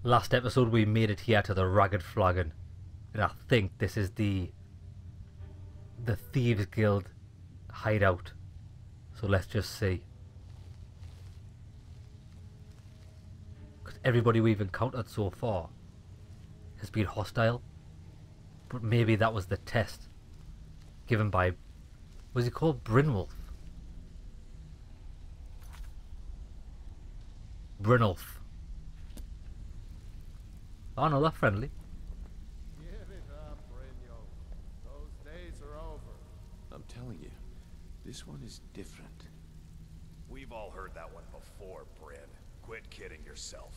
Last episode we made it here to the Ragged Flagon, and I think this is the Thieves Guild hideout. So let's just see. Because everybody we've encountered so far has been hostile, but maybe that was the test given by, was he called Brynwolf? Brynolf. Oh no, they're friendly. Give it up, Brynjo. Those days are over. I'm telling you, this one is different. We've all heard that one before, Bryn. Quit kidding yourself.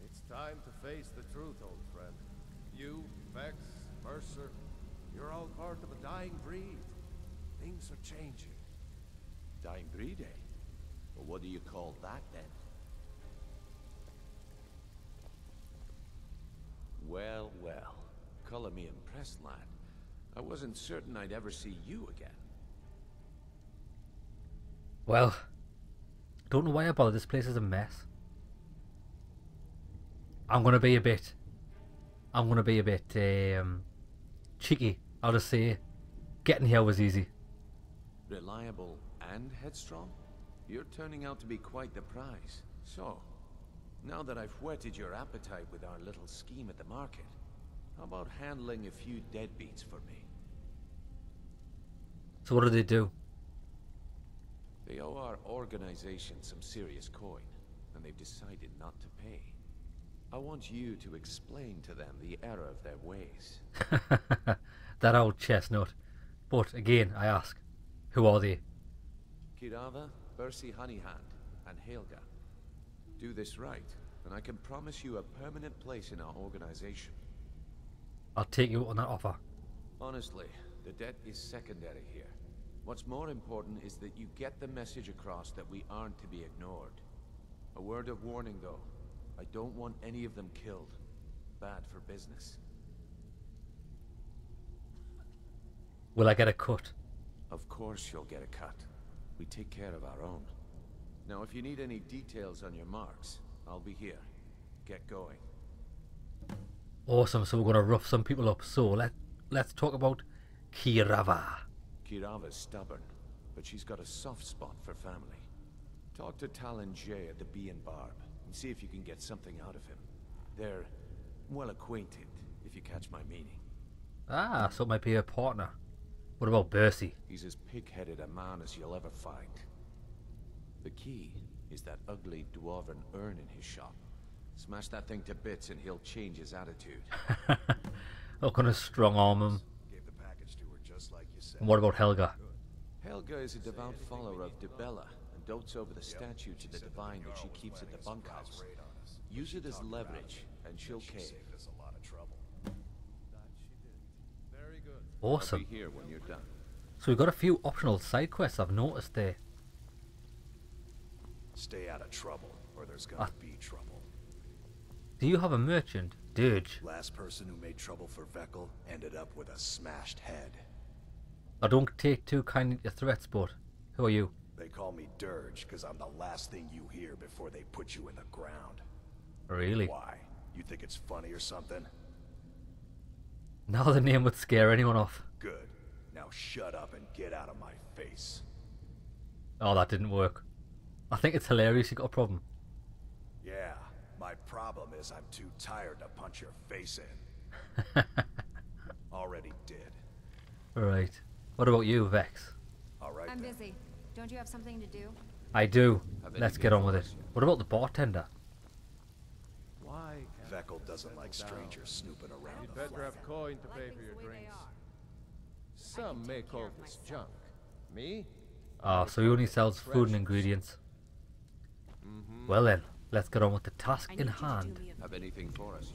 It's time to face the truth, old friend. You, Vex, Mercer, you're all part of a dying breed. Things are changing. Dying breed, eh? Well, what do you call that, then? Well, well. Color me impressed, lad. I wasn't certain I'd ever see you again. Well, don't know why I bothered. This place is a mess. I'm gonna be a bit cheeky. I'll just say getting here was easy. Reliable and headstrong? You're turning out to be quite the prize. So, now that I've whetted your appetite with our little scheme at the market, how about handling a few deadbeats for me? So what do they do? They owe our organization some serious coin, and they've decided not to pay. I want you to explain to them the error of their ways. That old chestnut. But again, I ask, who are they? Kirava, Bercy Honeyhand, and Helga. Do this right, and I can promise you a permanent place in our organization. I'll take you on that offer. Honestly, the debt is secondary here. What's more important is that you get the message across that we aren't to be ignored. A word of warning, though. I don't want any of them killed. Bad for business. Will I get a cut? Of course you'll get a cut. We take care of our own. Now, if you need any details on your marks, I'll be here. Get going. Awesome, so we're gonna rough some people up. So let's talk about Kirava. Kirava's stubborn, but she's got a soft spot for family. Talk to Talon Jay at the Bee and Barb, and see if you can get something out of him. They're well acquainted, if you catch my meaning. Ah, so it might be a partner. What about Bercy? He's as pig-headed a man as you'll ever find. The key is that ugly dwarven urn in his shop. Smash that thing to bits and he'll change his attitude. Not gonna strong arm him. Gave the package to her just like you said. And what about Helga? Helga is a devout follower of Dibella and dotes over the statue to the divine that she keeps at the bunkhouse. Use it as leverage and she'll cave. Saved us a lot of trouble. That she did. Very good. Awesome. I'll be here when you're done. So we've got a few optional side quests I've noticed there. Stay out of trouble, or there's gonna be trouble. Do you have a merchant? Dirge. Last person who made trouble for Veckel ended up with a smashed head. I don't take too kindly to threats, but who are you? They call me Dirge because I'm the last thing you hear before they put you in the ground. Really? Why? You think it's funny or something? Now the name would scare anyone off. Good. Now shut up and get out of my face. Oh, that didn't work. I think it's hilarious you got a problem. Yeah, my problem is I'm too tired to punch your face in. Already did. Right. What about you, Vex? Alright I'm then. busy. Don't you have something to do? I do. Have Let's anything get on for with it. us? What about the bartender? Why? Veckel doesn't like strangers snooping around You'd the better flat. have coin to pay for your drinks. Some may call this junk. Me? Ah, so he only sells food and ingredients. Well then, let's get on with the task in hand. Have anything for us?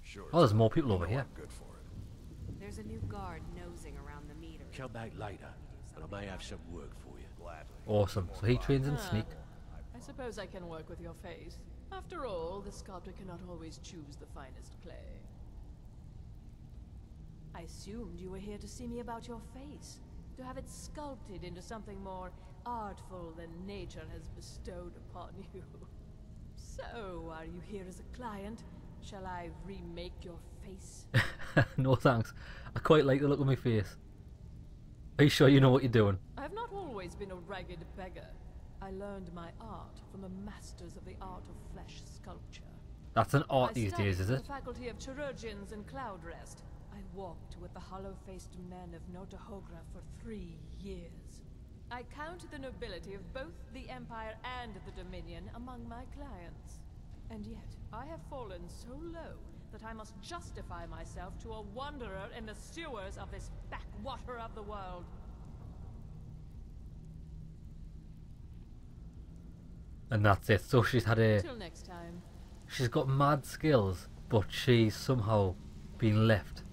Sure. Oh, there's more people over You know here. I'm good for it. There's a new guard nosing around the meter. Come back later, and I may have some work for you. Gladly. Awesome. So he trains in sneak. I suppose I can work with your face. After all, the sculptor cannot always choose the finest clay. I assumed you were here to see me about your face, to have it sculpted into something more artful than nature has bestowed upon you. So, are you here as a client? Shall I remake your face? No thanks. I quite like the look of my face. Are you sure you know what you're doing? I have not always been a ragged beggar. I learned my art from the masters of the art of flesh sculpture. That's an art these studied days, is in it? the faculty of chirurgeons and cloud rest. I walked with the hollow-faced men of Notahogra for 3 years. I count the nobility of both the Empire and the Dominion among my clients. And yet, I have fallen so low that I must justify myself to a wanderer in the sewers of this backwater of the world. And that's it. So she's had a... Till next time. She's got mad skills, but she's somehow been left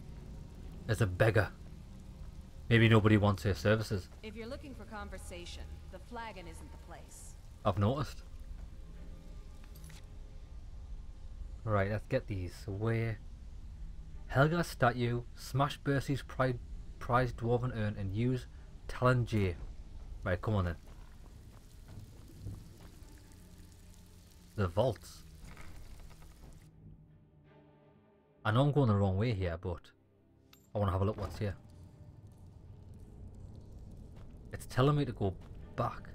as a beggar. Maybe nobody wants her services. If you're looking for conversation, the flagon isn't the place. I've noticed. Right, let's get these away. Helga's statue, smash Bercy's prized dwarven urn, and use Talon J. Right, come on then. The vaults. I know I'm going the wrong way here, but I want to have a look what's here. It's telling me to go back.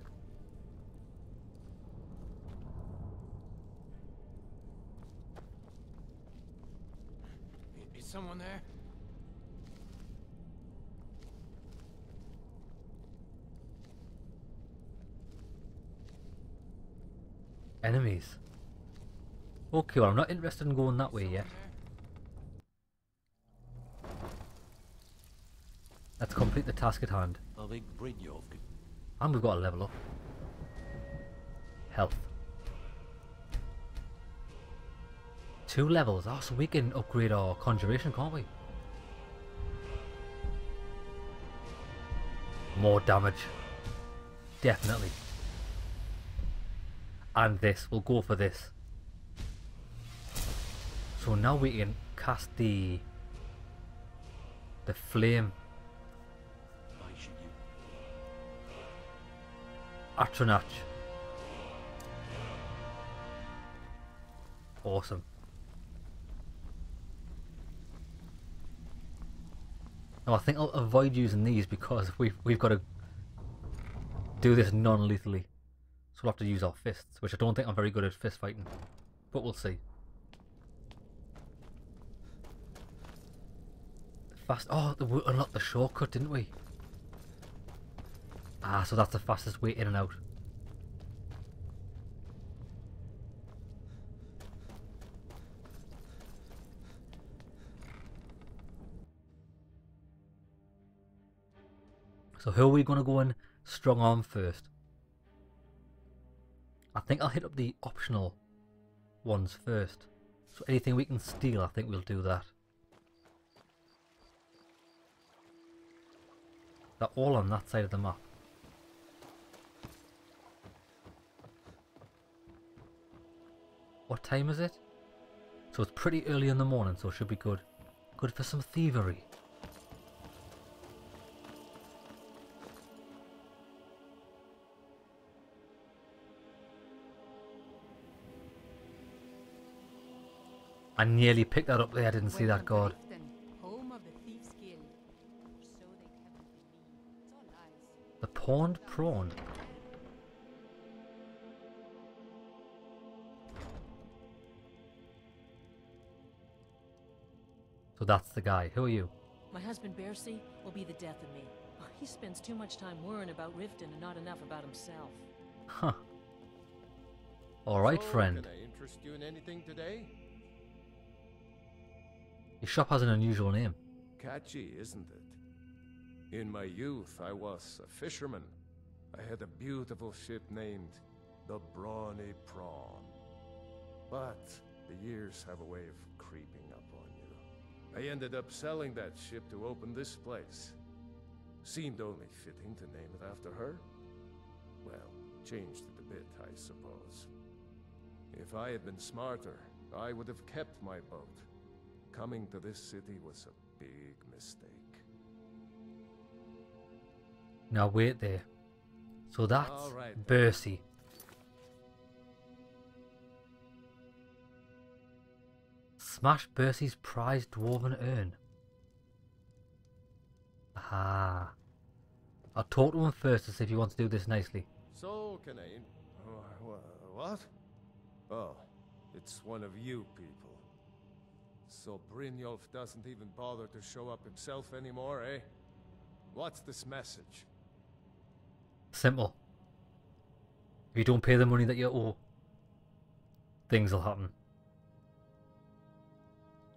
Is someone there? Enemies. Okay, well I'm not interested in going that way yet. Let's complete the task at hand. And we've got to level up. Health. 2 levels. Oh, so we can upgrade our conjuration, can't we? More damage. Definitely. And this. We'll go for this. So now we can cast the flame. Atronach. Awesome. Now I think I'll avoid using these because we've got to do this non-lethally. So we'll have to use our fists, which I don't think I'm very good at fist fighting. But we'll see. Fast. Oh, we unlocked the shortcut, didn't we? Ah, so that's the fastest way in and out. So who are we going to go in strong arm first? I think I'll hit up the optional ones first. So anything we can steal, I think we'll do that. They're all on that side of the map. What time is it? So it's pretty early in the morning, so it should be good. Good for some thievery. I nearly picked that up there, I didn't see that guard. Home of the Thieves Guild. Or so they tell me. It's all lies. The pawned prawn. So that's the guy. Who are you? My husband Bercy will be the death of me. He spends too much time worrying about Riften and not enough about himself. Huh. Alright, So, friend. Can I interest you in anything today? Your shop has an unusual name. Catchy, isn't it? In my youth, I was a fisherman. I had a beautiful ship named the Brawny Prawn. But the years have a way of creeping up on you. I ended up selling that ship to open this place. Seemed only fitting to name it after her. Well, changed it a bit, I suppose. If I had been smarter, I would have kept my boat. Coming to this city was a big mistake. Now wait there. So that's All right, then. Bercy. Smash Bercy's prized dwarven urn. Ah. I'll talk to him first to see if he wants to do this nicely. So, Canane. What? Oh, it's one of you people. So Brynjolf doesn't even bother to show up himself anymore, eh? What's this message? Simple. If you don't pay the money that you owe, things will happen.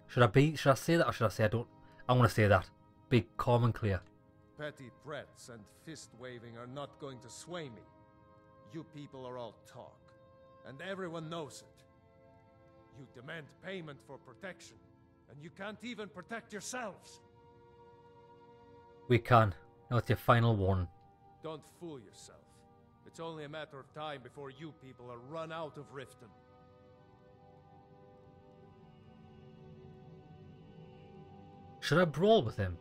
Should I say that, or should I say I don't? I want to say that. Be calm and clear. Petty threats and fist-waving are not going to sway me. You people are all talk, and everyone knows it. You demand payment for protection, and you can't even protect yourselves. We can. Now it's your final warning. Don't fool yourself. It's only a matter of time before you people are run out of Riften. Should I brawl with him?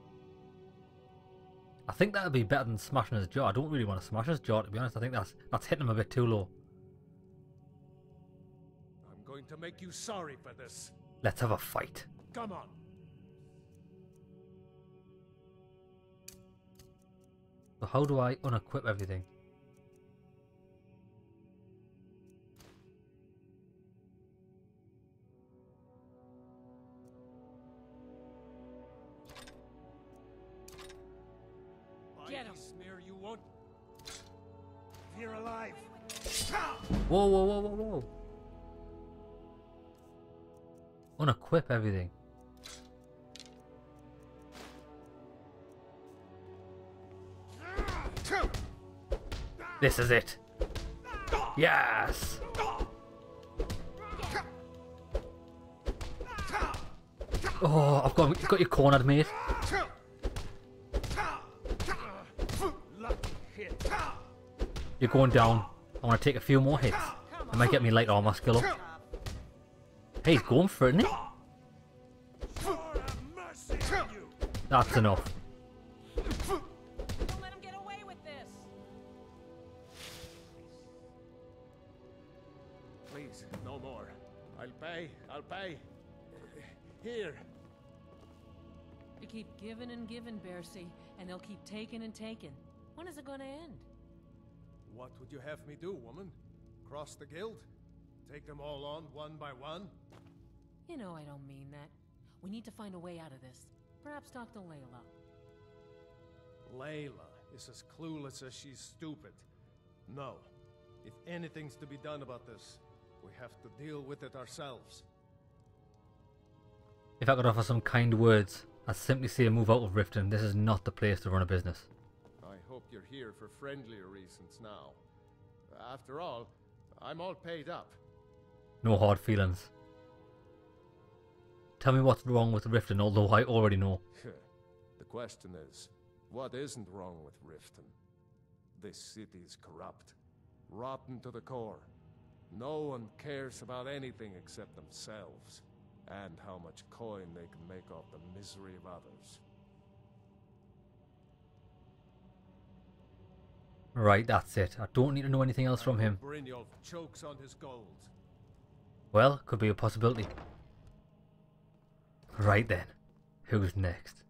I think that would be better than smashing his jaw. I don't really want to smash his jaw, to be honest. I think that's hitting him a bit too low. I'm going to make you sorry for this. Let's have a fight. Come on. So how do I unequip everything? Get him. Smear you won't. If you're alive. Whoa, whoa, whoa, whoa, whoa. Unequip everything. This is it. Yes. Oh, I've got you cornered, mate. You're going down. I want to take a few more hits. It might get me light armor skill up. Hey, he's going for it, isn't he? That's enough. Don't let him get away with this. Please, no more. I'll pay. Here. You keep giving and giving, Bercy, and they'll keep taking and taking. When is it gonna end? What would you have me do, woman? Cross the guild? Take them all on, one by one? You know I don't mean that. We need to find a way out of this. Perhaps talk to Layla. Layla is as clueless as she's stupid. No. If anything's to be done about this, we have to deal with it ourselves. If I could offer some kind words, I'd simply say move out of Riften. This is not the place to run a business. I hope you're here for friendlier reasons now. After all, I'm all paid up. No hard feelings. Tell me what's wrong with Riften, although I already know. The question is, what isn't wrong with Riften? This city's corrupt, rotten to the core. No one cares about anything except themselves, and how much coin they can make off the misery of others. Right, that's it. I don't need to know anything else from him. Brynjolf chokes on his gold. Well, could be a possibility. Right then, who's next?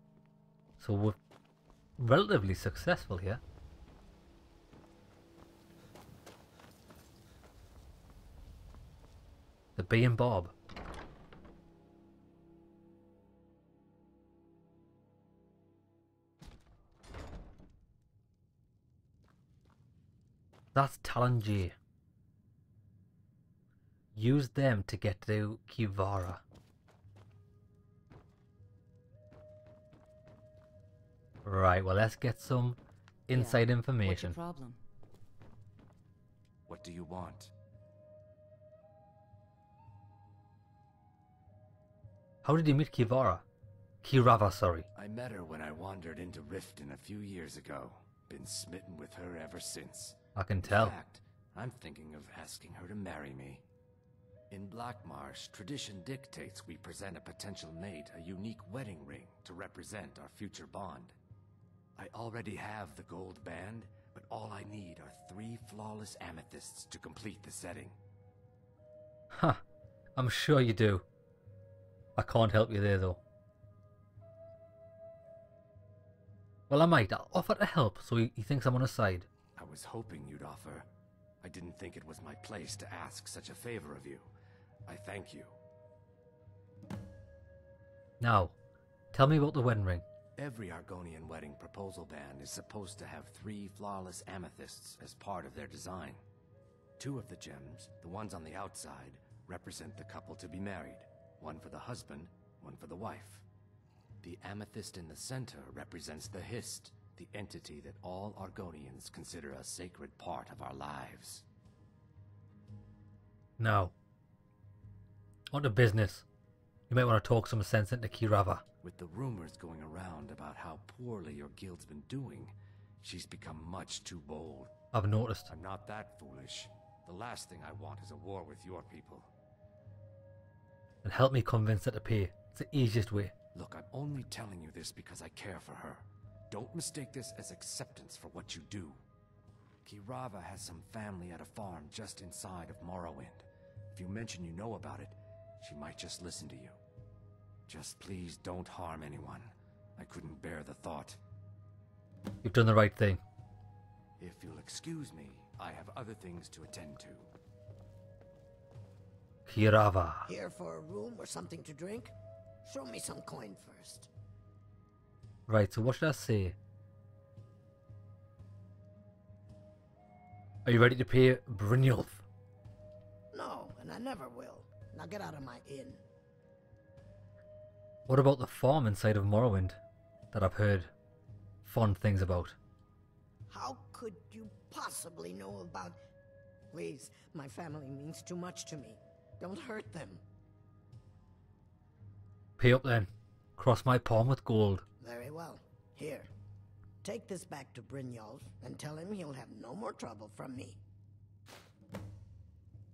So we're relatively successful here. The Bee and Bob. That's Talon J. Use them to get to Kivara. Right, well, let's get some inside information. What's your problem? What do you want? How did you meet Kivara? Kirava, sorry. I met her when I wandered into Riften a few years ago. Been smitten with her ever since. I can tell. In fact, I'm thinking of asking her to marry me. In Blackmarsh, tradition dictates we present a potential mate a unique wedding ring to represent our future bond. I already have the gold band, but all I need are 3 flawless amethysts to complete the setting. Huh, I'm sure you do. I can't help you there though. Well, I might. I'll offer to help so he thinks I'm on his side. I was hoping you'd offer. I didn't think it was my place to ask such a favor of you. I thank you. Now, tell me about the wedding ring. Every Argonian wedding proposal band is supposed to have 3 flawless amethysts as part of their design. 2 of the gems, the ones on the outside, represent the couple to be married. One for the husband, one for the wife. The amethyst in the center represents the Hist, the entity that all Argonians consider a sacred part of our lives. Now, on to business. You might want to talk some sense into Kirava. With the rumors going around about how poorly your guild's been doing, she's become much too bold. I've noticed. I'm not that foolish. The last thing I want is a war with your people. And help me convince her to pay. It's the easiest way. Look, I'm only telling you this because I care for her. Don't mistake this as acceptance for what you do. Kirava has some family at a farm just inside of Morrowind. If you mention you know about it, she might just listen to you. Just please don't harm anyone. I couldn't bear the thought. You've done the right thing. If you'll excuse me, I have other things to attend to. Kirava. Here for a room or something to drink? Show me some coin first. Right, so what should I say? Are you ready to pay Brynjolf? No, and I never will. Now get out of my inn. What about the farm inside of Morrowind that I've heard fond things about? How could you possibly know about... Please, my family means too much to me. Don't hurt them. Pay up then. Cross my palm with gold. Very well. Here. Take this back to Brynjolf and tell him he'll have no more trouble from me.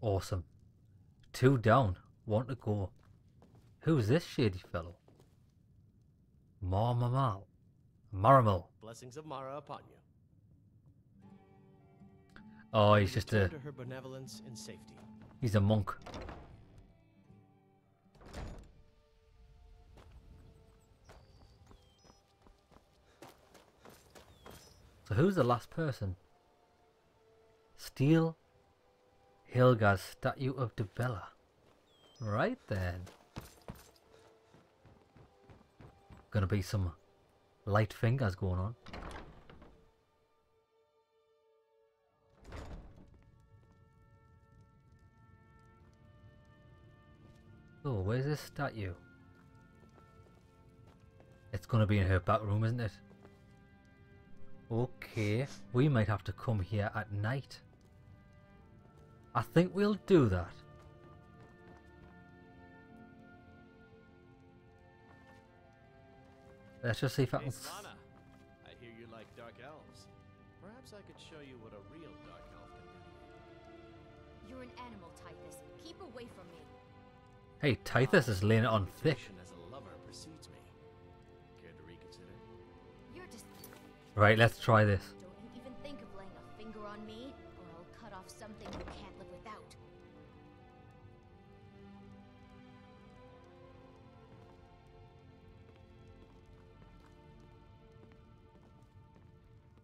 Awesome. 2 down. 1 to go. Who's this shady fellow? Marimal. Blessings of Mara upon you. Oh, he's just a... Return to her benevolence and safety. He's a monk. So who's the last person? Steal Helga's statue of Dibella. Right then. Gonna be some light fingers going on. Oh, where's this statue? It's gonna be in her back room, isn't it? Okay, we might have to come here at night. I think we'll do that. Let's just see if I can... Savannah, I hear you like dark elves. Perhaps I could show you what a real dark elf can do. You're an animal, Typhus. Keep away from me. Hey, Typhus is laying it on thick. As a lover precedes me. Care to reconsider? You're just... Right, let's try this. Don't you even think of laying a finger on me, or I'll cut off something you can't live without.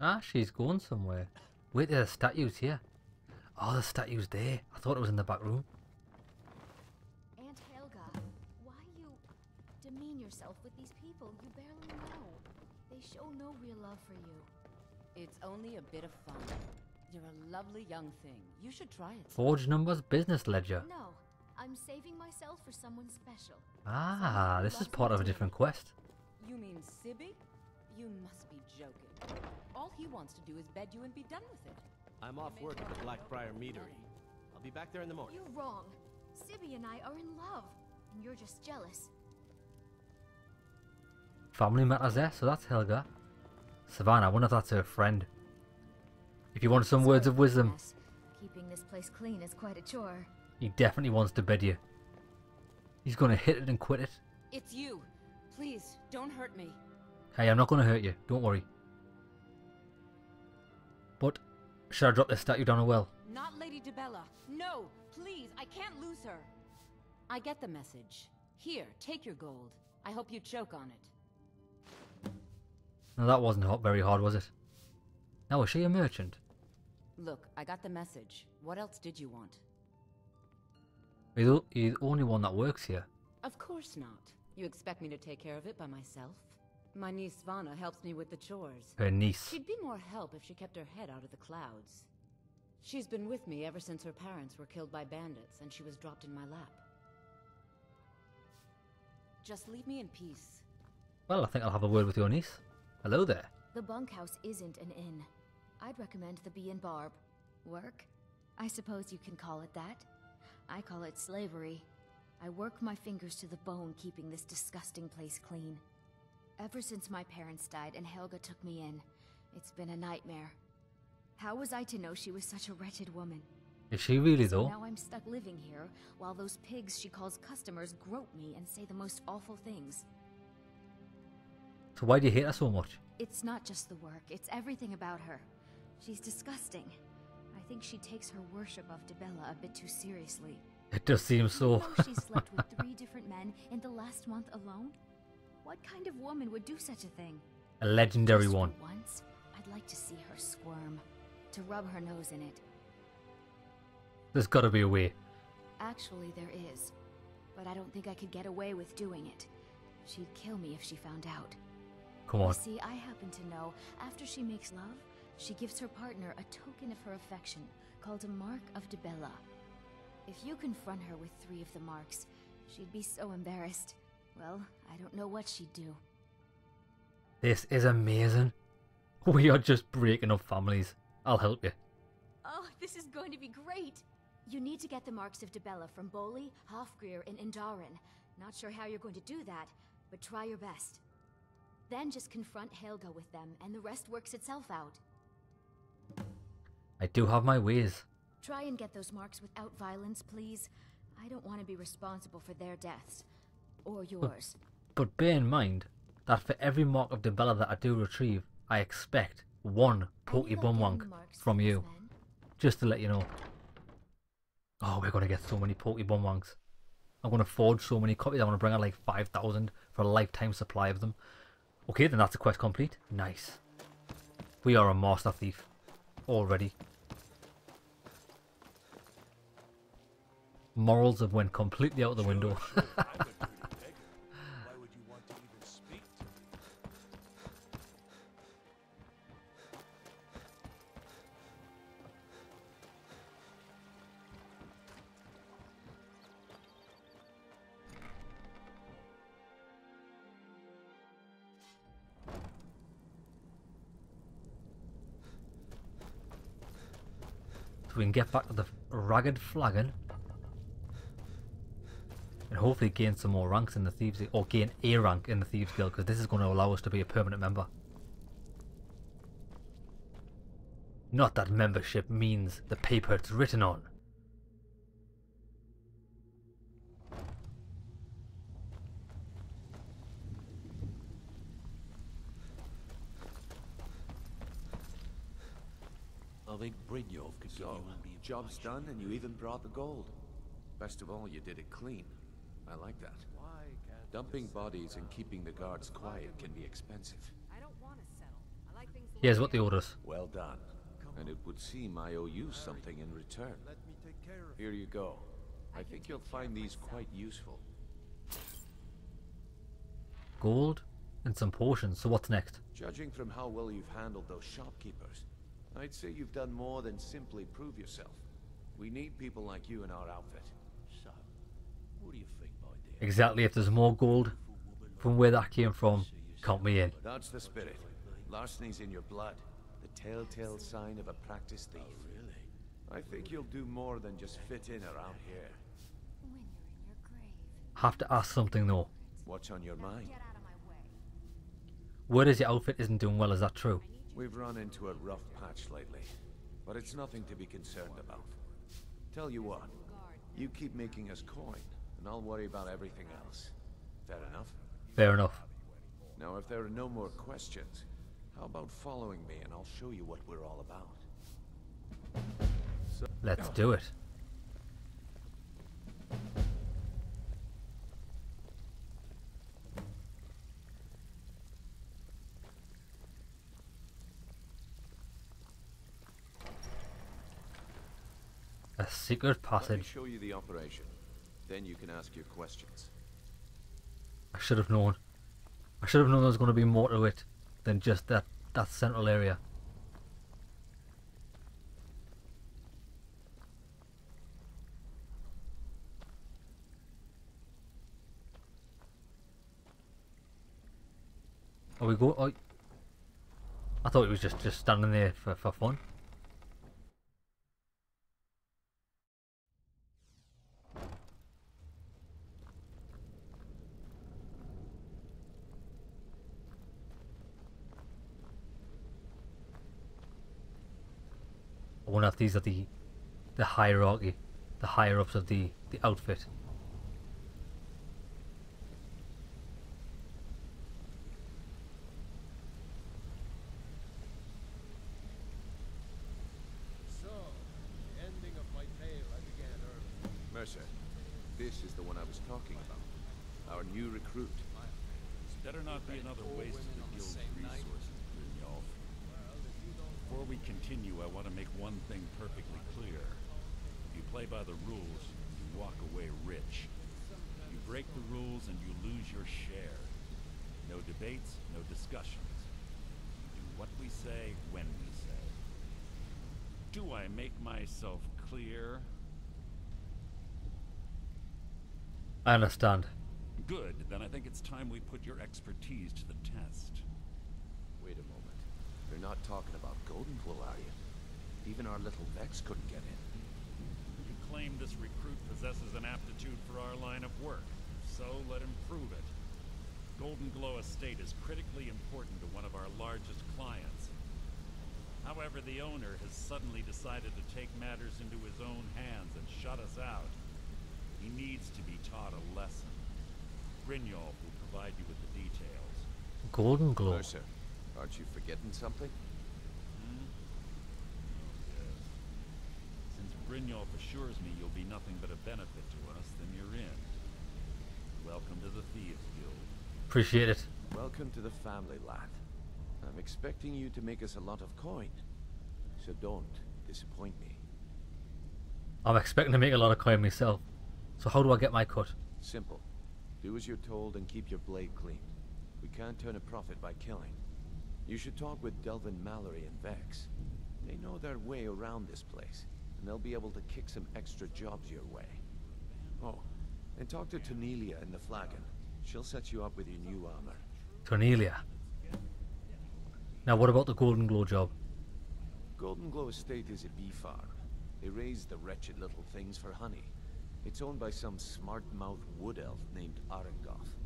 Ah, she's going somewhere. Wait, there's statues here. Oh, the statue's there. I thought it was in the back room. Aunt Helga, why you demean yourself with these people you barely know? They show no real love for you. It's only a bit of fun. You're a lovely young thing. You should try it. Forge numbers, business ledger. No, I'm saving myself for someone special. Ah, this is part of a different quest. You mean Sibby? You must be joking. All he wants to do is bed you and be done with it. I'm off work at the Blackbriar Meadery. I'll be back there in the morning. You're wrong. Sibby and I are in love, and you're just jealous. Family matters there, so that's Helga. Savannah, I wonder if that's her friend. If you want some words of wisdom, Yes. Keeping this place clean is quite a chore. he definitely wants to bed you. He's gonna hit it and quit it. It's you. Please, don't hurt me. Hey, I'm not gonna hurt you, don't worry. But, should I drop this statue down a well? Not Lady Dibella. No, please, I can't lose her. I get the message. Here, take your gold. I hope you choke on it. Now that wasn't very hard, was it? Now, is she a merchant? Look, I got the message. What else did you want? You're the only one that works here. Of course not. You expect me to take care of it by myself? My niece Svana helps me with the chores. Her niece. She'd be more help if she kept her head out of the clouds. She's been with me ever since her parents were killed by bandits and she was dropped in my lap. Just leave me in peace. Well, I think I'll have a word with your niece. Hello there. The bunkhouse isn't an inn. I'd recommend the Bee and Barb. Work? I suppose you can call it that. I call it slavery. I work my fingers to the bone keeping this disgusting place clean. Ever since my parents died and Helga took me in, it's been a nightmare. How was I to know she was such a wretched woman? Is she really though? Now I'm stuck living here, while those pigs she calls customers grope me and say the most awful things. So why do you hate her so much? It's not just the work, it's everything about her. She's disgusting. I think she takes her worship of Dibella a bit too seriously. It does seem so. You know she slept with 3 different men in the last month alone? What kind of woman would do such a thing? A legendary Just one. for once, I'd like to see her squirm, to rub her nose in it. There's gotta be a way. Actually, there is. But I don't think I could get away with doing it. She'd kill me if she found out. Come on. You see, I happen to know, after she makes love, she gives her partner a token of her affection, called a Mark of Dibella. If you confront her with 3 of the marks, she'd be so embarrassed. Well, I don't know what she'd do. This is amazing. We are just breaking up families. I'll help you. Oh, this is going to be great! You need to get the marks of Dibella from Boli, Hofgrir, and Indarin. Not sure how you're going to do that, but try your best. Then just confront Helga with them, and the rest works itself out. I do have my ways. Try and get those marks without violence, please. I don't want to be responsible for their deaths. Or yours. But bear in mind that for every mark of Dibella that I do retrieve, I expect 1 Pokebumwang from you. Just to let you know. Oh, we're going to get so many Pokebumwangs. I'm going to forge so many copies. I'm going to bring out like 5,000 for a lifetime supply of them. Okay, then that's a quest complete. Nice. We are a master thief. Already. Morals have went completely out the window. So we can get back to the Ragged Flagon and hopefully gain some more ranks in the Thieves, or gain a rank in the Thieves Guild, because this is going to allow us to be a permanent member. Not that membership means the paper it's written on. I think Brynjolf could give you all the job's done, and you even brought the gold. Best of all, you did it clean. I like that. Dumping bodies and keeping the guards quiet can be expensive. I don't want to settle. I like things. Here's what they owed us. Well done. And it would seem I owe you something in return. Here you go. I think you'll find these quite useful. Gold and some potions. So what's next? Judging from how well you've handled those shopkeepers, I'd say you've done more than simply prove yourself. We need people like you in our outfit. So, what do you think, my dear? Exactly. If there's more gold from where that came from, count me in. That's the spirit. Larceny's in your blood. The telltale sign of a practiced thief. Oh, really? I think you'll do more than just fit in around here. When you're in your grave. Have to ask something though. What's on your mind? Get out of my way. Word is your outfit isn't doing well, is that true? We've run into a rough patch lately, but it's nothing to be concerned about. Tell you what, you keep making us coin, and I'll worry about everything else. Fair enough? Fair enough. Now, if there are no more questions, how about following me and I'll show you what we're all about? Let's do it. A secret Let me passage. show you the operation. Then you can ask your questions. I should have known. I should have known there was going to be more to it than just that central area. Are we go? Oh, I thought it was just standing there for fun. I wonder if these are the hierarchy, the higher ups of the outfit. So, the ending of my tale I began early. Mercer, this is the one I was talking about. Our new recruit. Better not be another waste of the guild's resources, Brynjolf. Before we continue, I want to make one thing perfectly clear. If you play by the rules, you walk away rich. You break the rules and you lose your share. No debates, no discussions. We do what we say, when we say. Do I make myself clear? I understand. Good, then I think it's time we put your expertise to the test. Wait a moment. You're not talking about Golden Glow, are you? Even our little Vex couldn't get in. You claim this recruit possesses an aptitude for our line of work. So let him prove it. Golden Glow Estate is critically important to one of our largest clients. However, the owner has suddenly decided to take matters into his own hands and shut us out. He needs to be taught a lesson. Brynjolf will provide you with the details. Golden Glow. Mercer, aren't you forgetting something? Hmm? Oh, yes. Since Brynjolf assures me you'll be nothing but a benefit to us, then you're in. Welcome to the Thieves Guild. Appreciate it. Welcome to the family, lad. I'm expecting you to make us a lot of coin. So don't disappoint me. I'm expecting to make a lot of coin myself. So how do I get my cut? Simple. Do as you're told and keep your blade clean. We can't turn a profit by killing. You should talk with Delvin Mallory and Vex. They know their way around this place, and they'll be able to kick some extra jobs your way. Oh, and talk to Tonelia in the Flagon. She'll set you up with your new armor. Tonelia. Now what about the Golden Glow job? Golden Glow Estate is a bee farm. They raise the wretched little things for honey. It's owned by some smart-mouthed wood elf named Arengoth.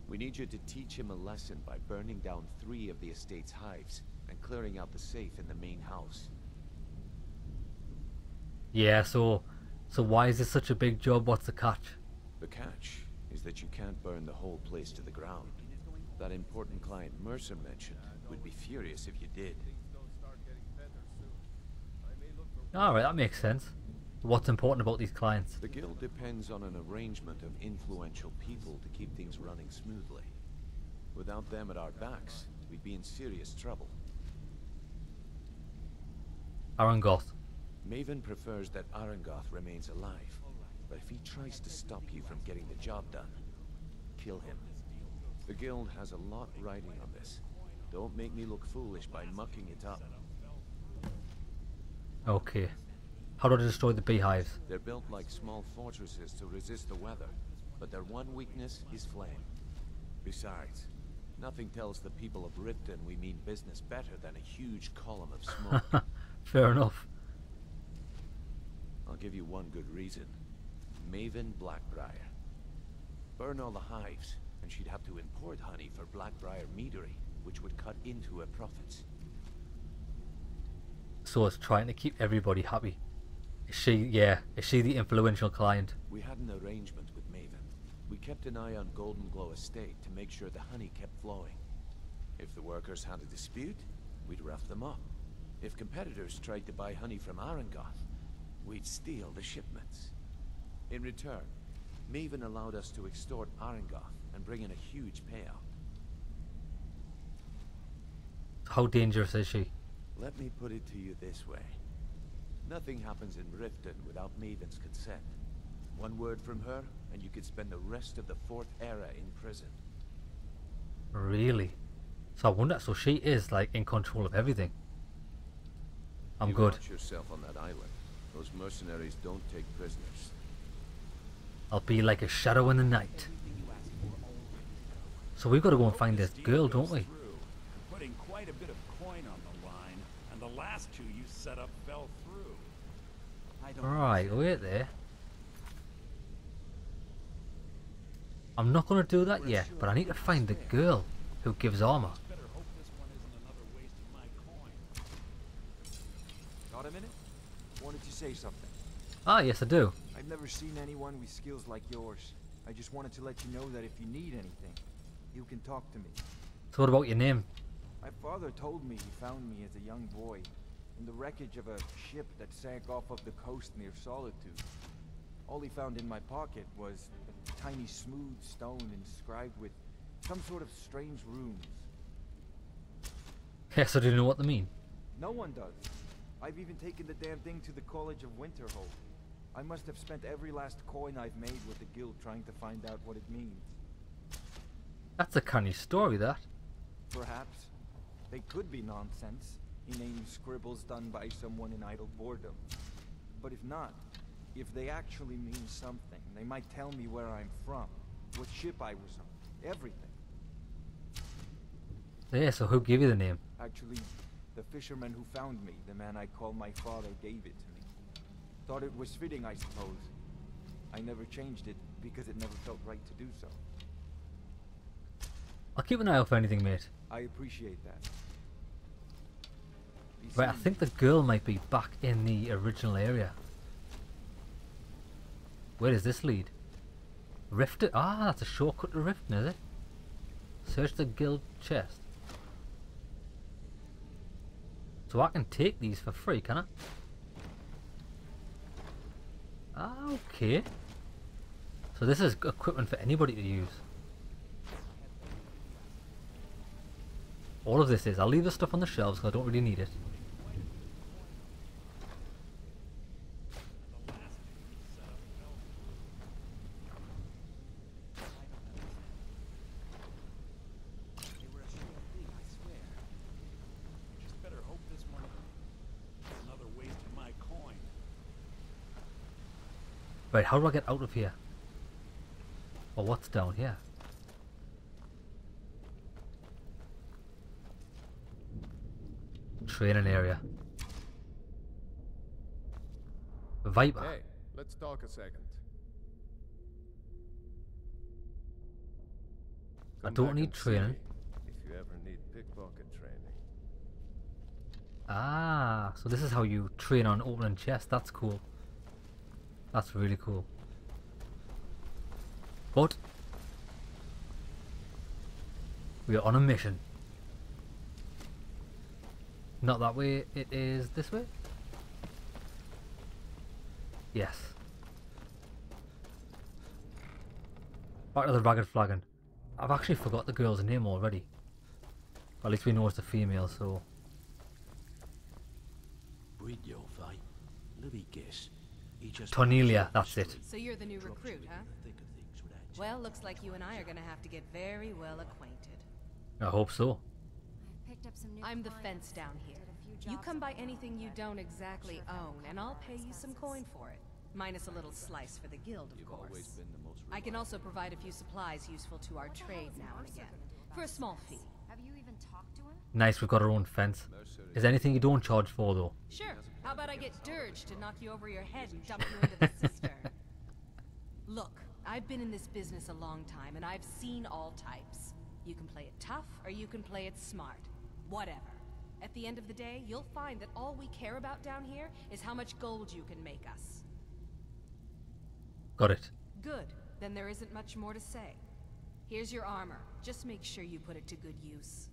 We need you to teach him a lesson by burning down 3 of the estate's hives and clearing out the safe in the main house. Yeah, so why is this such a big job? What's the catch? The catch is that you can't burn the whole place to the ground. That important client Mercer mentioned would be furious if you did. Alright, that makes sense. What's important about these clients? The guild depends on an arrangement of influential people to keep things running smoothly. Without them at our backs, we'd be in serious trouble. Arengoth. Maven prefers that Arengoth remains alive, but if he tries to stop you from getting the job done, kill him. The guild has a lot riding on this. Don't make me look foolish by mucking it up. Okay. How do I destroy the beehives? They're built like small fortresses to resist the weather, but their one weakness is flame. Besides, nothing tells the people of Riften we mean business better than a huge column of smoke. Fair enough. I'll give you one good reason. Maven Blackbriar. Burn all the hives, and she'd have to import honey for Blackbriar meadery, which would cut into her profits. So it's trying to keep everybody happy. Is she the influential client? We had an arrangement with Maven. We kept an eye on Golden Glow Estate to make sure the honey kept flowing. If the workers had a dispute, we'd rough them up. If competitors tried to buy honey from Arengoth, we'd steal the shipments. In return, Maven allowed us to extort Arengoth and bring in a huge payout. How dangerous is she? Let me put it to you this way. Nothing happens in Riften without Maiden's consent. One word from her, and you could spend the rest of the Fourth Era in prison. Really? So I wonder, so she is like in control of everything. I'm you good. Watch yourself on that island. Those mercenaries don't take prisoners. I'll be like a shadow in the night. So we've got to go and find this girl, don't we? Putting quite a bit of coin on the line, and the last two you set up fell through. Right, wait there. I'm not going to do that yet, but I need to find the girl who gives armor. Got a minute? Wanted to say something. Ah, yes I do. I've never seen anyone with skills like yours. I just wanted to let you know that if you need anything, you can talk to me. So what about your name? My father told me he found me as a young boy in the wreckage of a ship that sank off of the coast near Solitude. All he found in my pocket was a tiny smooth stone inscribed with some sort of strange runes. Yeah, so do you know what they mean? No one does. I've even taken the damn thing to the College of Winterhold. I must have spent every last coin I've made with the guild trying to find out what it means. That's a canny story, that. Perhaps. They could be nonsense, inane scribbles done by someone in idle boredom. But if not, if they actually mean something, they might tell me where I'm from, what ship I was on, everything. Yeah, so who gave you the name? Actually, the fisherman who found me, the man I call my father, gave it to me. Thought it was fitting, I suppose. I never changed it because it never felt right to do so. I'll keep an eye out for anything, mate. I appreciate that. Right, I think the girl might be back in the original area. Where does this lead? Riften? Ah, that's a shortcut to Riften, is it? Search the guild chest. So I can take these for free, can I? Ah, okay. So this is equipment for anybody to use. All of this is. I'll leave the stuff on the shelves because I don't really need it. Right, how do I get out of here? Or what's down here? Training area. Viper. Hey, let's talk a second. I Come don't back need and see training. me if you ever need pickpocket training. Ah, so this is how you train on opening chests. That's cool. That's really cool. But we are on a mission. Not that way, it is this way? Yes. Back to the Ragged Flagon. I've actually forgot the girl's name already. At least we know it's a female, so... Tornelia, that's it. So you're the new recruit, huh? Well, looks like you and I are gonna have to get very well acquainted. I hope so. I'm the fence down here. You come by anything you don't exactly own, and I'll pay you some coin for it. Minus a little slice for the guild, of course. I can also provide a few supplies useful to our trade now and again. For a small fee. Have you even talked to him? Nice, we've got our own fence. Is there anything you don't charge for, though? Sure. How about I get Dirge to knock you over your head and dump you into the cistern? Look, I've been in this business a long time, and I've seen all types. You can play it tough, or you can play it smart. Whatever. At the end of the day, you'll find that all we care about down here is how much gold you can make us. Got it. Good. Then there isn't much more to say. Here's your armor. Just make sure you put it to good use.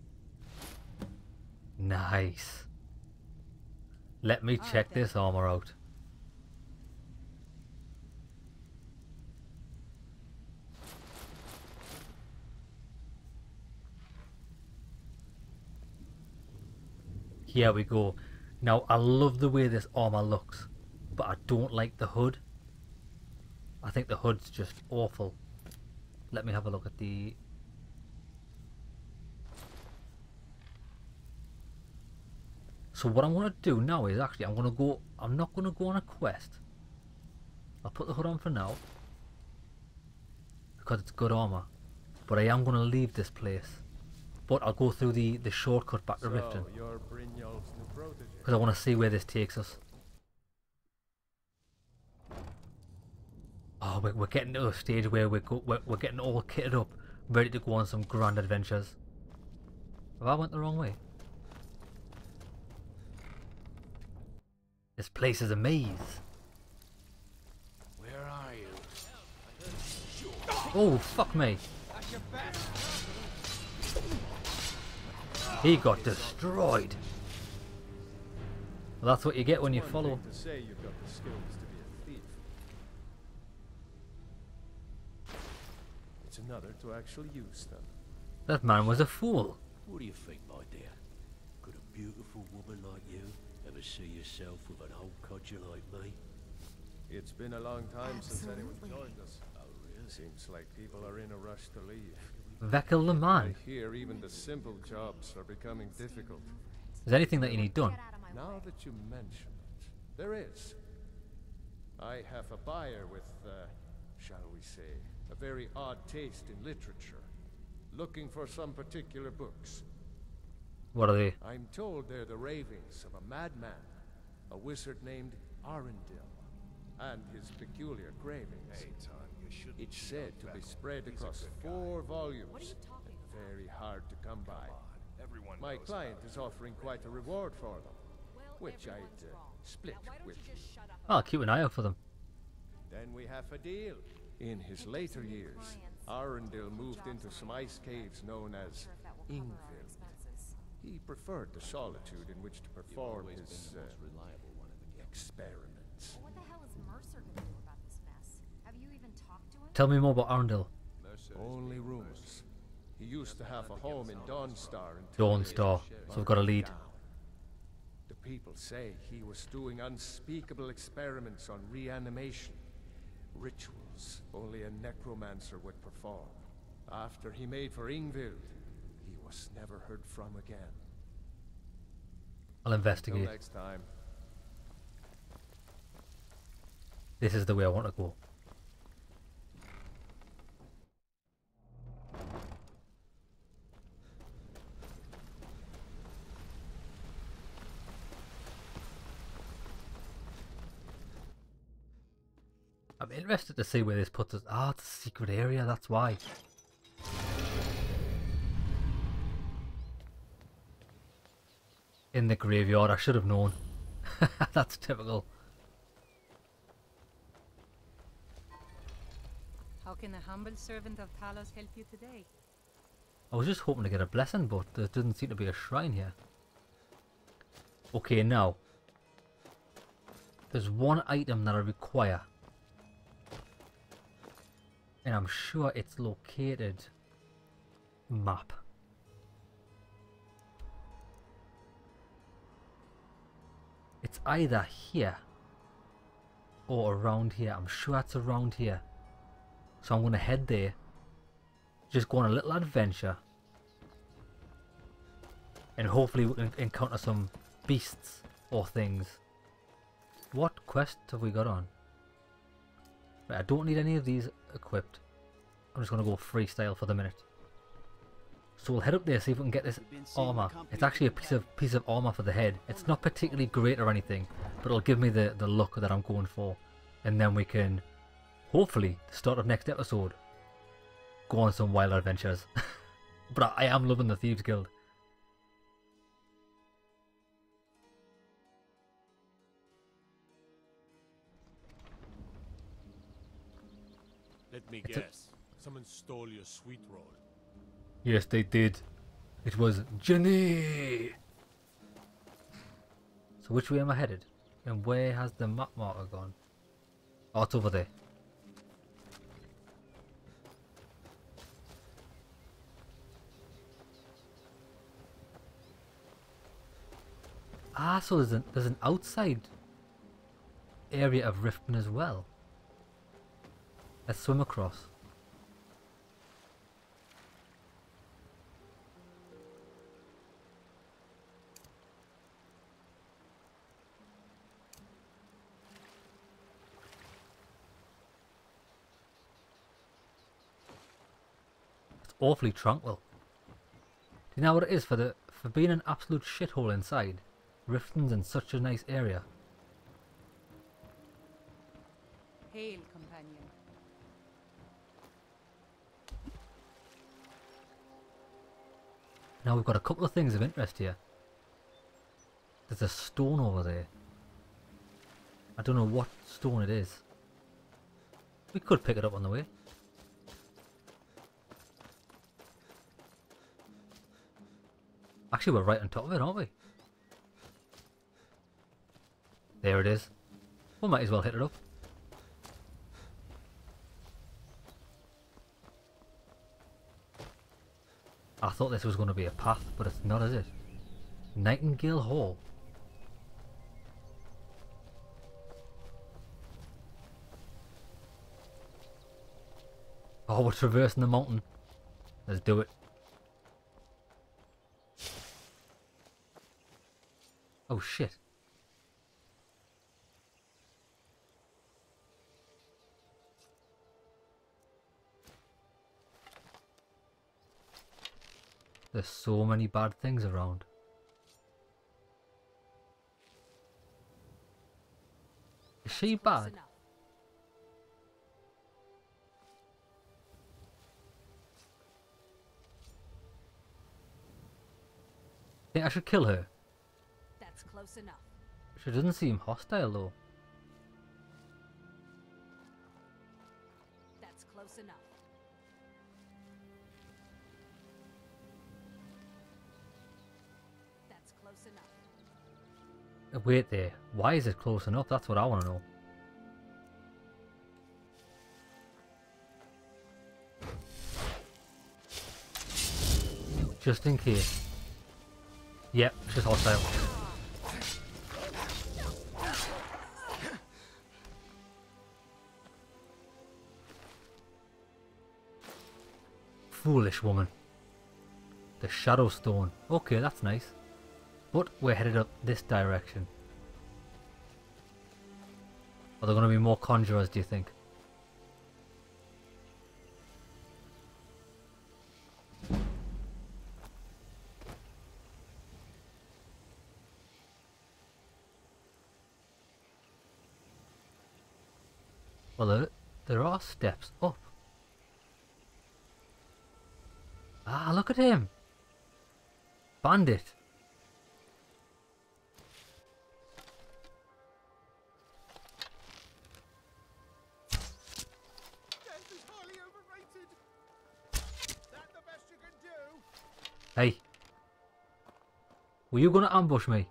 Nice. Let me check this armor out. Here we go. Now, I love the way this armor looks. but I don't like the hood. I think the hood's just awful. Let me have a look at the... So what I'm going to do now is actually I'm not going to go on a quest. I'll put the hood on for now because it's good armor, but I am going to leave this place, but I'll go through the shortcut back to Riften because I want to see where this takes us. Oh, we're getting to a stage where we're getting all kitted up, ready to go on some grand adventures. Have I went the wrong way? This place is a maze. Where are you? Oh, fuck me. He got destroyed. Well, that's what you get when you follow. To say you've got the skills to be a thief. It's another to actually use them. That man was a fool. What do you think, my dear? Could a beautiful woman like you ever see yourself with an old codger like me? It's been a long time since anyone joined us. Oh, really? Seems like people are in a rush to leave. Vekel the man. I hear even the simple jobs are becoming difficult. Is there anything that you need done? Now that you mention it, there is. I have a buyer with, shall we say, a very odd taste in literature, looking for some particular books. What are they? I'm told they're the ravings of a madman, a wizard named Arundel, and his peculiar cravings. Hey, Tom, you should. It's said to be spread across 4 volumes, and very hard to come by. My client is offering quite a reward for them, which I'd split with you. I'll keep an eye out for them. Then we have a deal. In his later years, Arundel moved into some ice caves known as Ingvild. He preferred the solitude in which to perform his experiments. What the hell is Mercer gonna do about this mess? Have you even talked to him? Tell me more about Arundel. Only rumors. He used to have a home in Dawnstar. Dawnstar, so we've got a lead. The people say he was doing unspeakable experiments on reanimation. Rituals only a necromancer would perform. After he made for Ingvild, he was never heard from again. I'll investigate. Till next time. This is the way I want to go. I'm interested to see where this puts us. Ah, it's a secret area, that's why. In the graveyard, I should have known. That's typical. How can a humble servant of Talos help you today? I was just hoping to get a blessing, but there doesn't seem to be a shrine here. Okay, now. There's one item that I require. And I'm sure it's located. Map. It's either here or around here. I'm sure it's around here. So I'm going to head there. Just go on a little adventure. And hopefully we can encounter some beasts or things. What quest have we got on? Right, I don't need any of these equipped. I'm just going to go freestyle for the minute. So we'll head up there, see if we can get this armor. It's actually a piece of armor for the head. It's not particularly great or anything, but it'll give me the look that I'm going for. And then we can, hopefully, the start of next episode, go on some wild adventures. But I am loving the Thieves Guild. Let me guess. Someone stole your sweet roll. Yes, they did. It was Jenny. So which way am I headed? And where has the map marker gone? Oh, it's over there. Ah, so there's an outside area of Riften as well. Let's swim across. It's awfully tranquil. Do you know what it is for being an absolute shithole inside? Riften's in such a nice area. Hail, companion. Now we've got a couple of things of interest here. There's a stone over there. I don't know what stone it is. We could pick it up on the way. Actually, we're right on top of it, aren't we? There it is. We might as well hit it up. I thought this was going to be a path, but it's not, is it? Nightingale Hall. Oh, we're traversing the mountain. Let's do it. Oh shit. There's so many bad things around. Is she bad? Think I should kill her? That's close enough. She doesn't seem hostile though. That's close enough. That's close enough. Wait there. Why is it close enough? That's what I want to know. Just in case. Yep, she's hostile. Foolish woman. The Shadow Stone. Okay, that's nice. But we're headed up this direction. Are there going to be more conjurers, do you think? Well, there are steps up. Ah, look at him! Bandit! Hey! Were you gonna ambush me?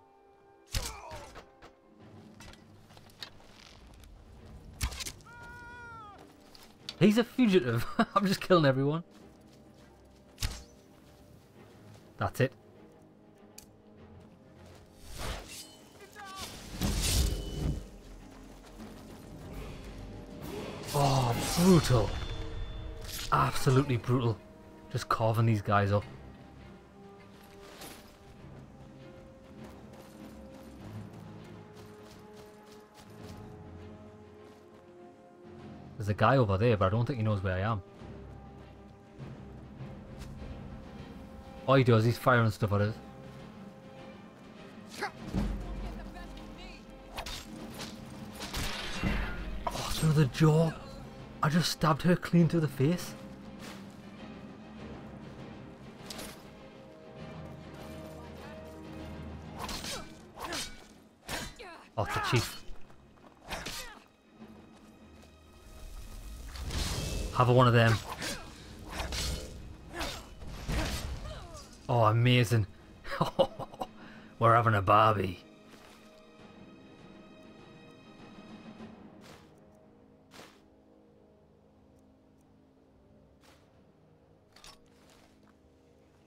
He's a fugitive. I'm just killing everyone. That's it. Oh, brutal. Absolutely brutal. Just carving these guys up. There's a guy over there, but I don't think he knows where I am. All he does, he's firing stuff at us. Oh, through the jaw. I just stabbed her clean through the face. Oh, it's the chief. Have one of them. Oh, amazing. We're having a barbie.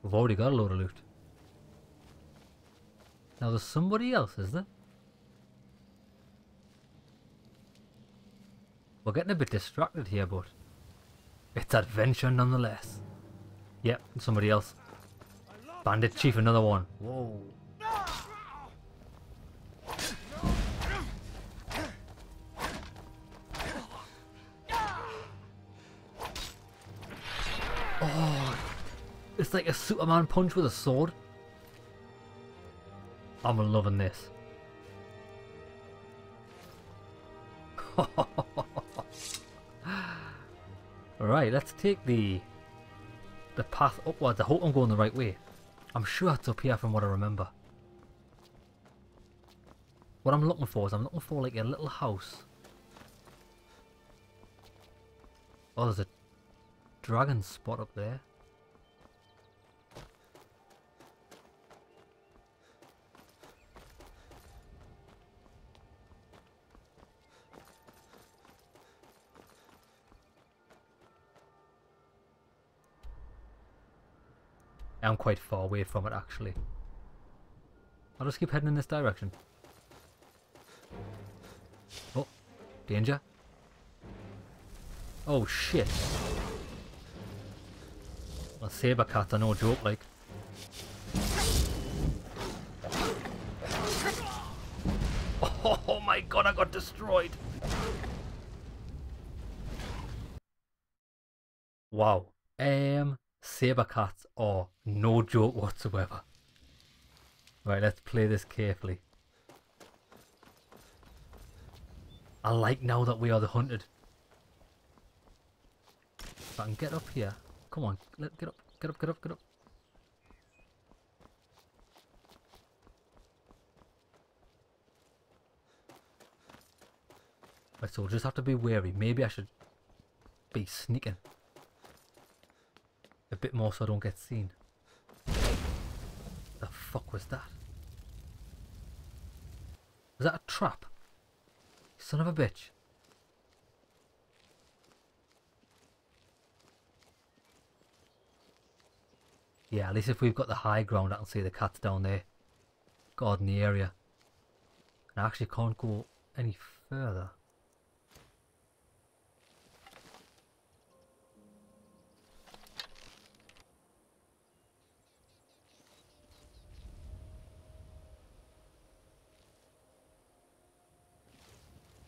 We've already got a load of loot. Now there's somebody else, is there? We're getting a bit distracted here, but it's adventure nonetheless. Yep, somebody else. Bandit Chief, another one. Whoa. Oh, it's like a Superman punch with a sword. I'm loving this. Alright, let's take the path upwards. I hope I'm going the right way. I'm sure it's up here from what I remember. What I'm looking for is I'm looking for like a little house. Oh, there's a dragon spot up there. I'm quite far away from it actually. I'll just keep heading in this direction. Oh, danger. Oh shit. Well, saber cats are no joke, like. Oh my god, I got destroyed. Wow. Saber cats are no joke whatsoever. Right, let's play this carefully. I like now that we are the hunted. If I can get up here. Come on, get up, get up, get up, get up. Right, so we'll just have to be wary. Maybe I should be sneaking a bit more so I don't get seen. The fuck was that? Was that a trap? Son of a bitch. Yeah, at least if we've got the high ground I can see the cats down there. God, in the area. And I actually can't go any further.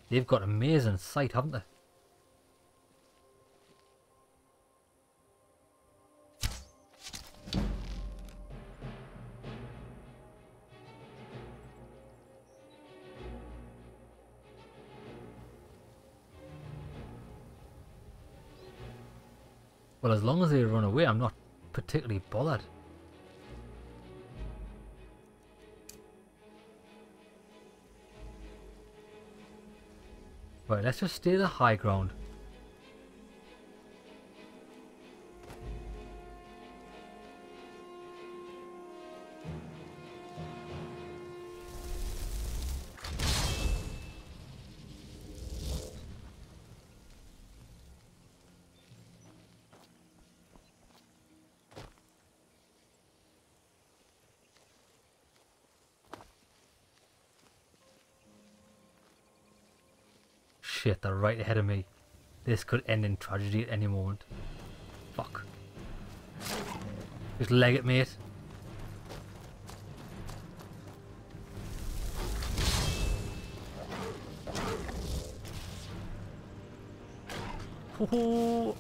They've got amazing sight, haven't they? Well, as long as they run away, I'm not particularly bothered. Right, let's just stay the high ground. Shit, they're right ahead of me. This could end in tragedy at any moment. Fuck. Just leg it, mate. Ho-ho.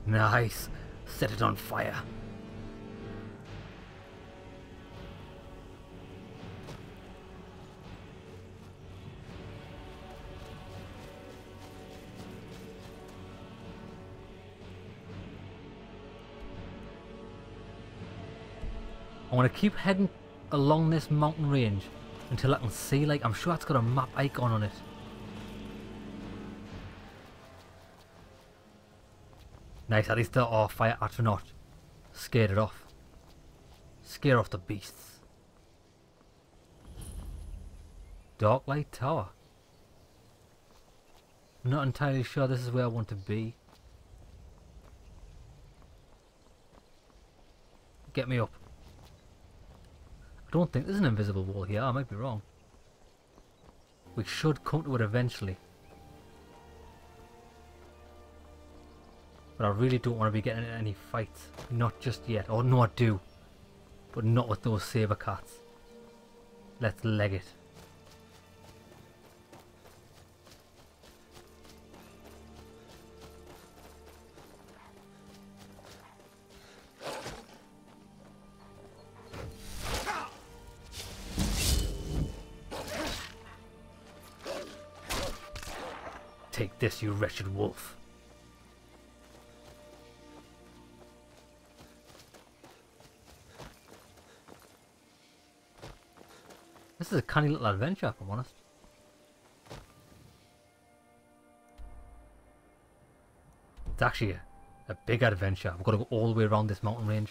Nice. Set it on fire. I want to keep heading along this mountain range until I can see, like, I'm sure it's got a map icon on it. Nice, at least our fire astronaut scared it off. Scare off the beasts. Dark Light Tower. I'm not entirely sure this is where I want to be. Get me up. I don't think there's an invisible wall here, I might be wrong. We should come to it eventually. But I really don't want to be getting into any fights. Not just yet. Or no, I do. But not with those saber cats. Let's leg it. Take this, you wretched wolf. This is a canny little adventure, if I'm honest. It's actually a big adventure. I've got to go all the way around this mountain range.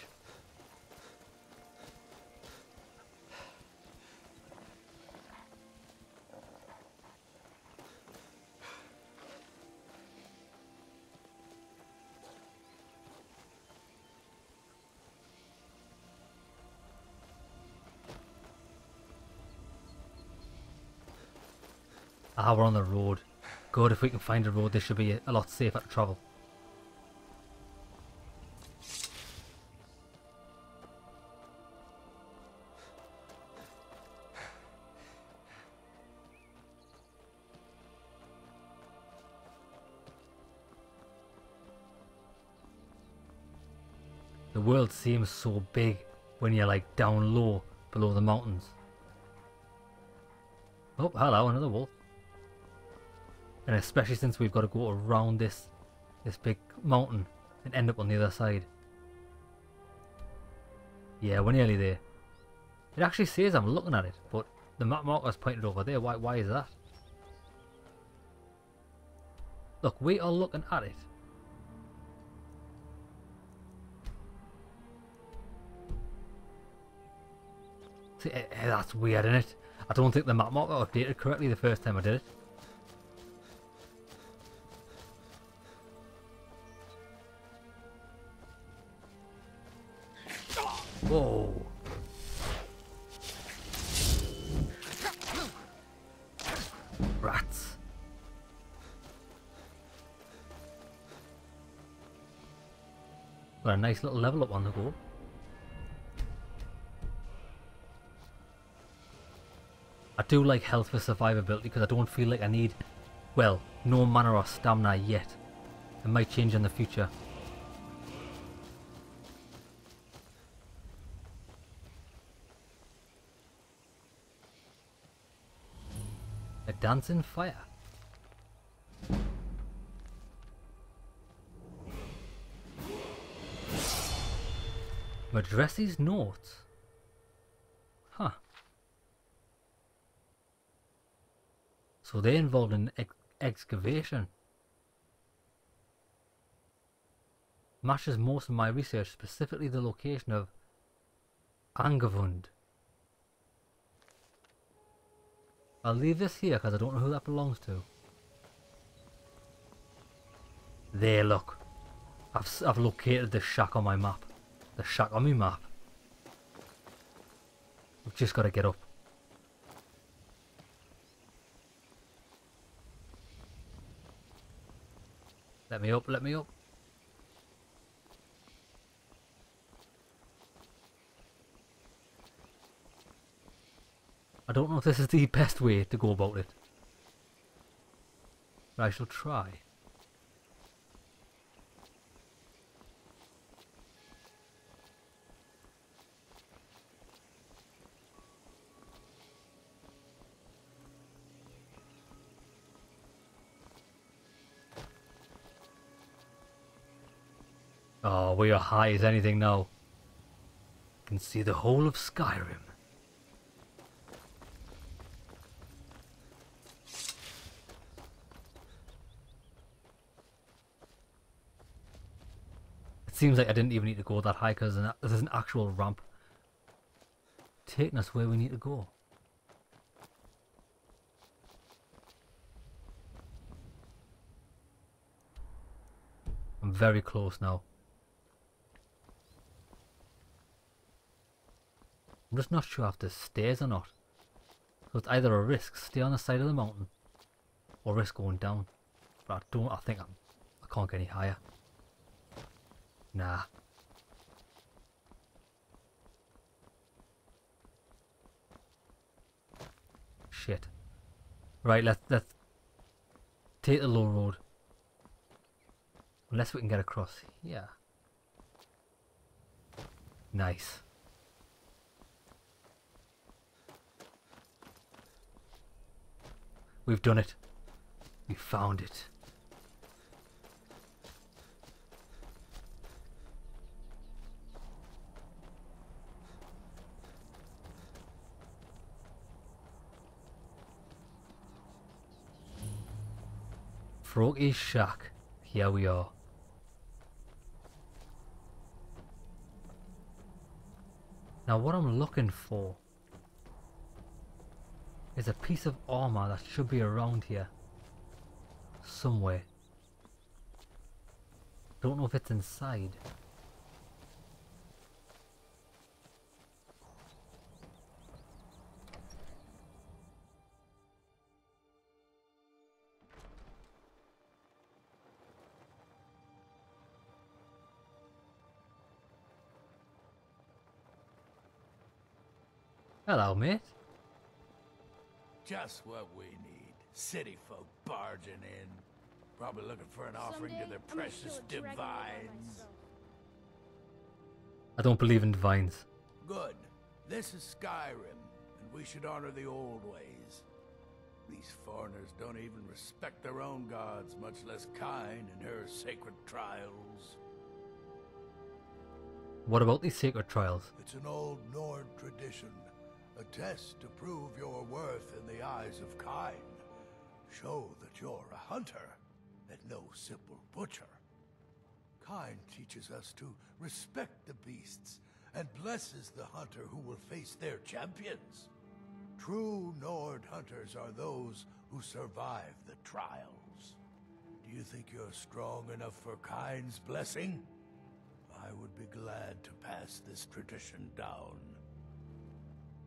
Ah, we're on the road. Good, if we can find a road, this should be a lot safer to travel. The world seems so big when you're like down low below the mountains. Oh, hello, another wolf. And especially since we've got to go around this big mountain and end up on the other side. Yeah, we're nearly there. It actually says I'm looking at it, but the map marker's pointed over there. Why is that? Look, we are looking at it. See, that's weird, isn't it? I don't think the map marker updated correctly the first time I did it. Whoa. Rats. Got a nice little level up on the go. I do like health for survivability because I don't feel like I need, well, no mana or stamina yet. It might change in the future. A dancing fire. Madressi's notes. Huh. So they're involved in excavation. Matches most of my research, specifically the location of Angevund. I'll leave this here because I don't know who that belongs to. There, look. I've located the shack on my map. The shack on my map. We've just got to get up. Let me up, let me up. I don't know if this is the best way to go about it, but I shall try. Oh, we are high as anything now. Can see the whole of Skyrim. Seems like I didn't even need to go that high because there's an actual ramp taking us where we need to go. I'm very close now. I'm just not sure if there's stairs or not. So it's either a risk, stay on the side of the mountain, or risk going down. But I think I can't get any higher. Nah. Shit. Right, let's take the low road. Unless we can get across here. Nice. We've done it. We found it. Froggy's shack. Here we are. Now what I'm looking for is a piece of armor that should be around here somewhere. Don't know if it's inside. Hello, mate. Just what we need. City folk barging in. Probably looking for an offering to their precious divines. I don't believe in divines. Good. This is Skyrim, and we should honor the old ways. These foreigners don't even respect their own gods, much less Kyne and her sacred trials. What about these sacred trials? It's an old Nord tradition. A test to prove your worth in the eyes of Kyne. Show that you're a hunter, and no simple butcher. Kyne teaches us to respect the beasts, and blesses the hunter who will face their champions. True Nord hunters are those who survive the trials. Do you think you're strong enough for Kyne's blessing? I would be glad to pass this tradition down.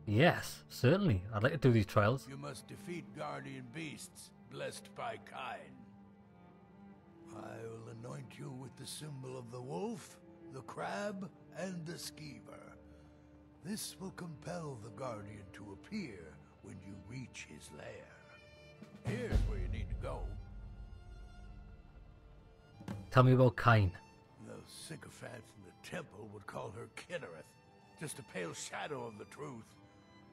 Yes, certainly. I'd like to do these trials. You must defeat guardian beasts, blessed by Kyne. I will anoint you with the symbol of the wolf, the crab, and the skeever. This will compel the guardian to appear when you reach his lair. Here's where you need to go. Tell me about Kyne. Those sycophants in the temple would call her Kinnereth, just a pale shadow of the truth.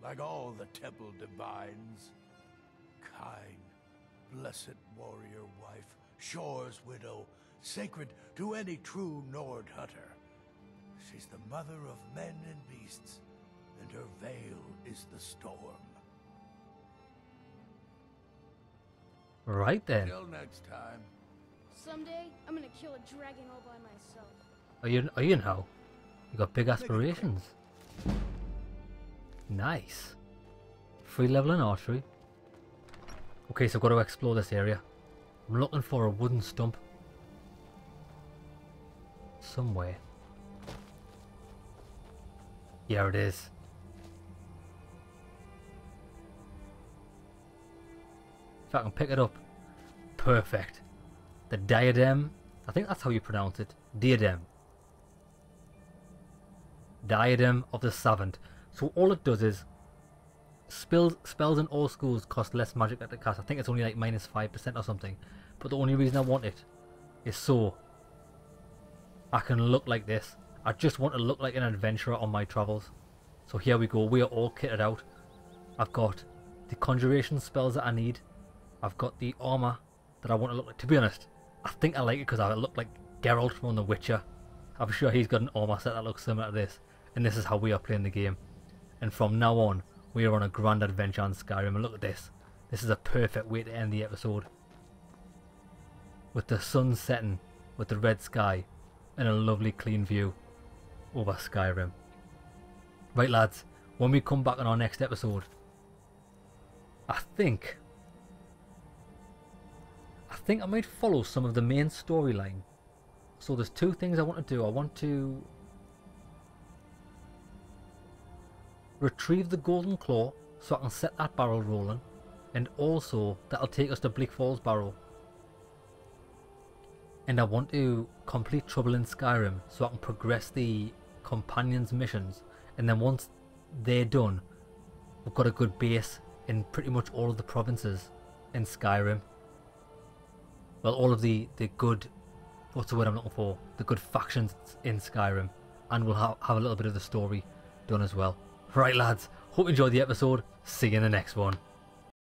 Like all the temple divines. Kyne, blessed warrior wife, Shore's widow, sacred to any true Nord hunter. She's the mother of men and beasts, and her veil is the storm. Right then. Till next time. Someday, I'm gonna kill a dragon all by myself. Are you now? You got big aspirations. Nice. Free level in archery. Okay, so I've got to explore this area. I'm looking for a wooden stump. Somewhere. Here it is. If I can pick it up. Perfect. The Diadem. I think that's how you pronounce it. Diadem. Diadem of the Savant. So all it does is spells in all schools cost less magic at the cast. I think it's only like minus 5% or something. But the only reason I want it is so I can look like this. I just want to look like an adventurer on my travels. So here we go. We are all kitted out. I've got the conjuration spells that I need. I've got the armor that I want to look like. To be honest, I think I like it because I look like Geralt from The Witcher. I'm sure he's got an armor set that looks similar to this. And this is how we are playing the game. And from now on, we are on a grand adventure on Skyrim. And look at this. This is a perfect way to end the episode. With the sun setting, with the red sky, and a lovely clean view over Skyrim. Right lads, when we come back on our next episode, I think I might follow some of the main storyline. So there's two things I want to do. I want to retrieve the golden claw so I can set that barrel rolling, and also that'll take us to Bleak Falls Barrow. And I want to complete Trouble in Skyrim so I can progress the companions missions, and then once they're done, we've got a good base in pretty much all of the provinces in Skyrim. Well, all of the good, what's the word I'm looking for, the good factions in Skyrim, and we'll have a little bit of the story done as well. Right lads, hope you enjoyed the episode, see you in the next one.